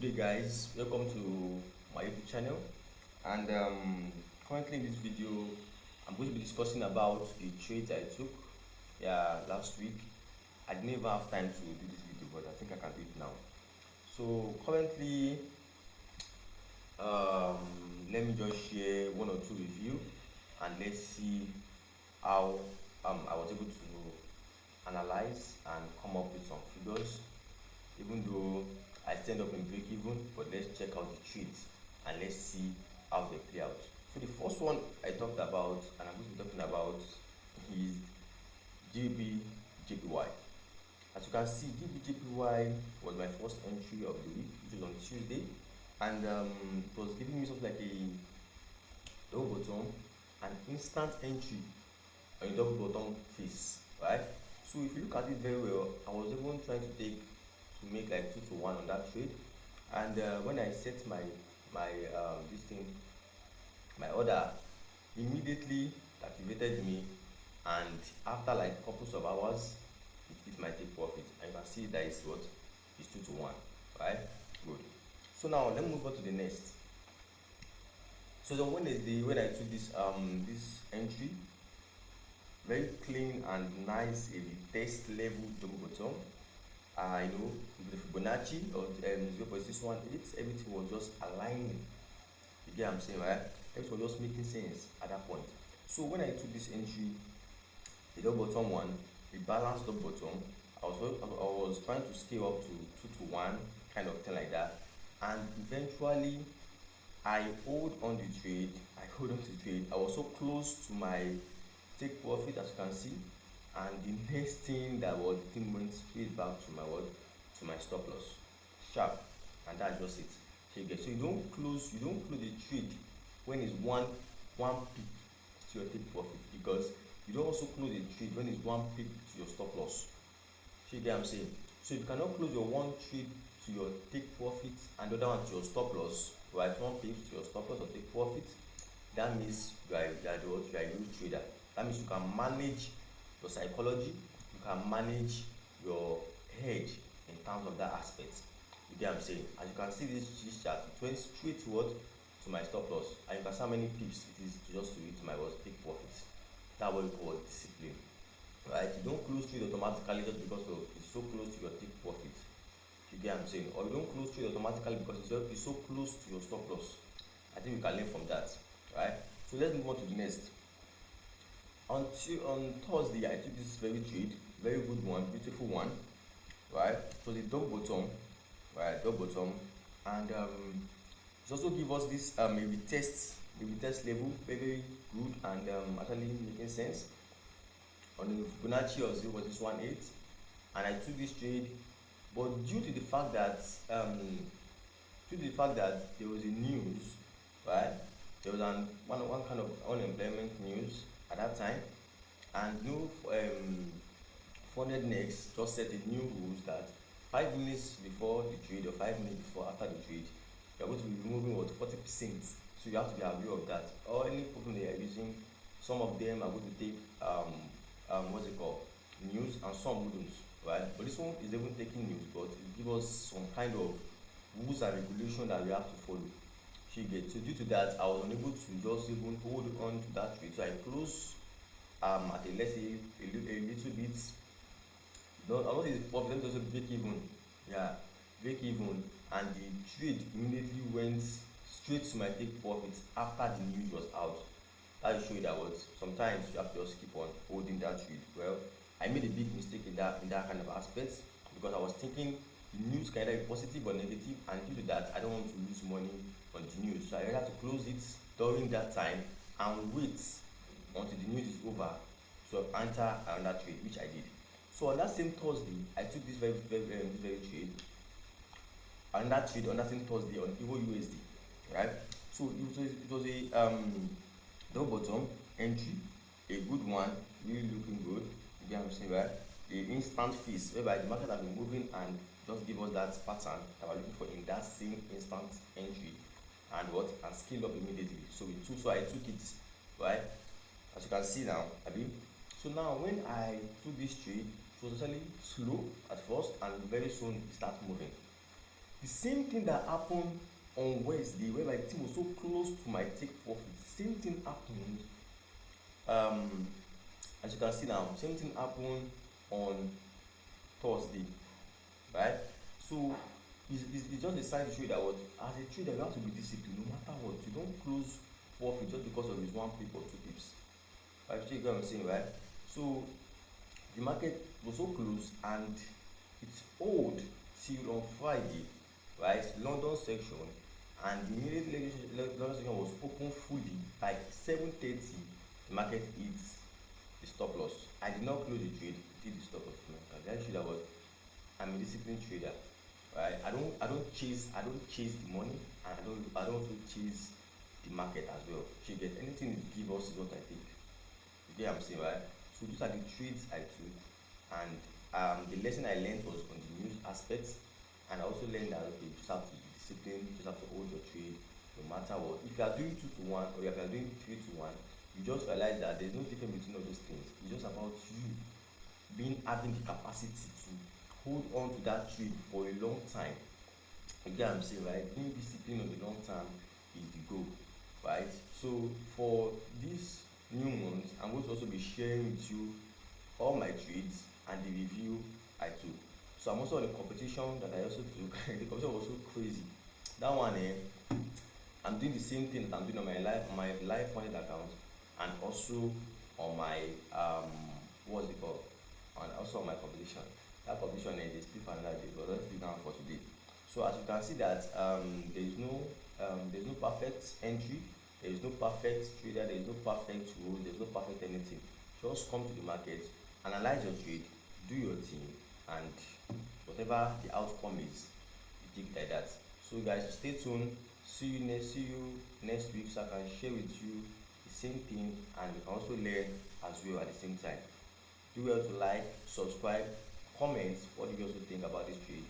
Good day guys, welcome to my YouTube channel. And currently in this video I'm going to be discussing about the trades I took last week. I didn't even have time to do this video, but I think I can do it now. So currently let me just share one or two review and let's see how I was able to analyze and come up with some figures, even though I stand up in break even. But let's check out the trades and let's see how they play out. So the first one I talked about and I'm going to be talking about is JPY. As you can see, JPY was my first entry of the week, which was on Tuesday, and it was giving me something like a double bottom, an instant entry on a double bottom face, right? So if you look at it very well, I was even trying to make like 2 to 1 on that trade, and when I set my my order, immediately it activated me, and after like couples of hours it hit my take profit, and you can see that is what is 2 to 1, right? Good. So now let me move on to the next. So on Wednesday, when I took this this entry, very clean and nice, a test level double bottom. I know the Fibonacci or 0.618, everything was just aligning. You get what I'm saying, right? Everything was just making sense at that point. So when I took this entry, the double bottom one, the balanced double bottom, I was trying to scale up to 2 to 1, kind of thing like that, and eventually I hold on the trade. I was so close to my take profit, as you can see, and the next thing that was, the thing went straight back to my stop loss sharp, and that's just it. So you don't close the trade when it's one peak to your take profit, because you don't also close the trade when it's one peak to your stop loss. You get what I'm saying? So if you cannot close your one trade to your take profit and the other one to your stop loss, right? One peak to your stop loss or take profit, that means you are a real trader. That means you can manage your psychology, you can manage your hedge in terms of that aspect. You get what I'm saying? As you can see, this chart, it went straight to my stop loss, and you can see how many pips it is just to hit my take profit. That's what we call discipline, right? You don't close trade automatically just because it's so close to your take profit. You get what I'm saying? Or you don't close trade automatically because it's so close to your stop loss. I think we can learn from that, right? So let's move on to the next. On Thursday, I took this very trade, very good one, beautiful one, right? So the double bottom, right? Double bottom, and it also give us this maybe test level, very good, and actually making sense on the Fibonacci of 0.618, and I took this trade, but due to the fact that there was a news, right? There was one kind of unemployment news at that time, and no funded next just set a new rules that 5 minutes before the trade or 5 minutes before after the trade, you are going to be removing what 40%. So you have to be aware of that. Or any people they are using, some of them are going to take what's it called, news, and some wouldn't, right? But this one is even taking news, but it gives us some kind of rules and regulation that we have to follow. So due to that, I was unable to just even hold on to that trade, so I closed at a, let's say a little bit. I'm not the profit, let me just break even. Yeah, break even, and the trade immediately went straight to my take profit after the news was out. That will show you that sometimes you have to just keep on holding that trade. Well, I made a big mistake in that kind of aspect, because I was thinking the news can either be positive or negative, and due to that I don't want to lose money on the news, so I had to close it during that time and wait until the news is over to enter another trade, which I did. So on that same Thursday, I took this very trade, and that trade on that same Thursday on Evo USD, right? So it was a double bottom entry, a good one, really looking good. You get what I'm saying, right? A instant fees, whereby the market has been moving and just give us that pattern that we're looking for in that same instant entry, and scale up immediately. So I took it, right? As you can see now, so now when I took this trade, it was actually slow at first, and very soon it started moving. The same thing that happened on Wednesday, where my team was so close to my take profit. Same thing happened. As you can see now, same thing happened on Thursday, right? So it's just a sign to show you that what, as a trader, you have to be disciplined no matter what. You don't close profit just because of this 1 pip or 2 pips. Right? You get what I'm saying, right? So the market was so close and it's hold till on Friday, right? London section, and the immediate London section was open fully by 7:30. The market hits the stop loss. I did not close the trade, it hit the stop loss. I should have, I'm a disciplined trader, right? I don't chase the money, and I don't also chase the market as well. You get anything it give us is what I take. You get what I'm saying, right? So those are the trades I took, and the lesson I learned was on the news aspect, and I also learned that okay, you just have to be disciplined, you just have to hold your trade no matter what. If you are doing 2 to 1 or if you are doing 3 to 1, you just realize that there's no difference between all those things. It's just about you having the capacity to hold on to that trade for a long time. You get what I'm saying, right? Being disciplined on the long term is the goal, right? So for this new month, I'm going to also be sharing with you all my trades and the review I took. So I'm also on a competition that I also took. The competition was so crazy. That one, I'm doing the same thing that I'm doing on my live funded account, and also on my what's it called? And also on my competition. That competition is still for another day, but let's do that for today. So as you can see that there's no perfect entry, there is no perfect trader, there is no perfect rule, there's no perfect anything. Just come to the market, analyze your trade, do your thing, and whatever the outcome is, you take like that. So guys, stay tuned. See you next week, so I can share with you the same thing, and you can also learn as well at the same time. Do well to like, subscribe, comment what do you also think about this trade.